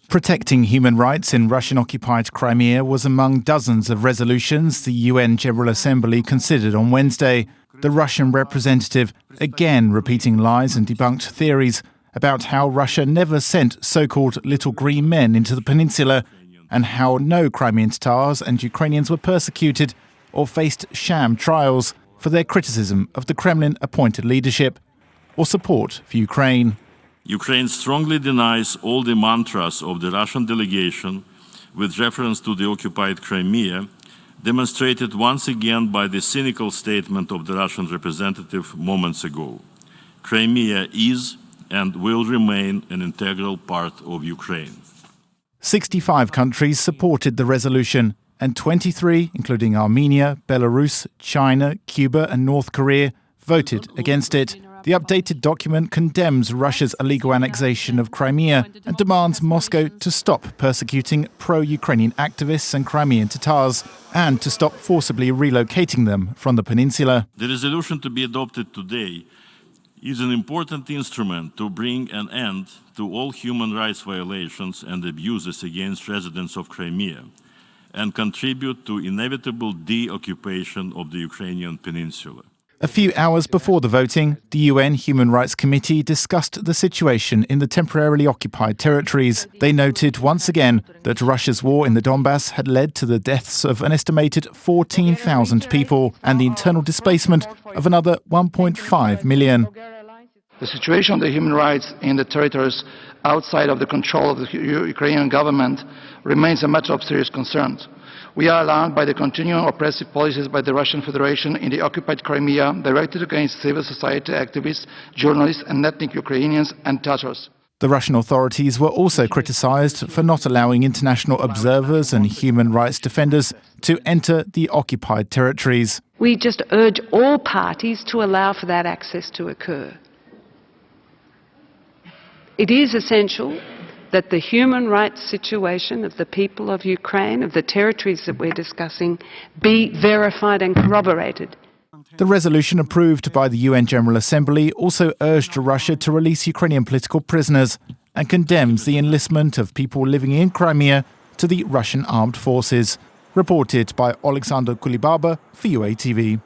Protecting human rights in Russian-occupied Crimea was among dozens of resolutions the UN General Assembly considered on Wednesday. The Russian representative again repeating lies and debunked theories about how Russia never sent so-called little green men into the peninsula and how no Crimean Tatars and Ukrainians were persecuted or faced sham trials for their criticism of the Kremlin-appointed leadership or support for Ukraine. Ukraine strongly denies all the mantras of the Russian delegation with reference to the occupied Crimea, demonstrated once again by the cynical statement of the Russian representative moments ago. Crimea is and will remain an integral part of Ukraine. 65 countries supported the resolution, and 23, including Armenia, Belarus, China, Cuba and North Korea, voted against it. The updated document condemns Russia's illegal annexation of Crimea and demands Moscow to stop persecuting pro-Ukrainian activists and Crimean Tatars and to stop forcibly relocating them from the peninsula. The resolution to be adopted today is an important instrument to bring an end to all human rights violations and abuses against residents of Crimea and contribute to inevitable de-occupation of the Ukrainian peninsula. A few hours before the voting, the UN Human Rights Committee discussed the situation in the temporarily occupied territories. They noted once again that Russia's war in the Donbass had led to the deaths of an estimated 14,000 people and the internal displacement of another 1.5 million. The situation of the human rights in the territories outside of the control of the Ukrainian government remains a matter of serious concern. We are alarmed by the continuing oppressive policies by the Russian Federation in the occupied Crimea directed against civil society activists, journalists and ethnic Ukrainians and Tatars. The Russian authorities were also criticised for not allowing international observers and human rights defenders to enter the occupied territories. We just urge all parties to allow for that access to occur. It is essential that the human rights situation of the people of Ukraine, of the territories that we're discussing, be verified and corroborated. The resolution approved by the UN General Assembly also urged Russia to release Ukrainian political prisoners and condemns the enlistment of people living in Crimea to the Russian armed forces. Reported by Alexander Kulibaba for UATV.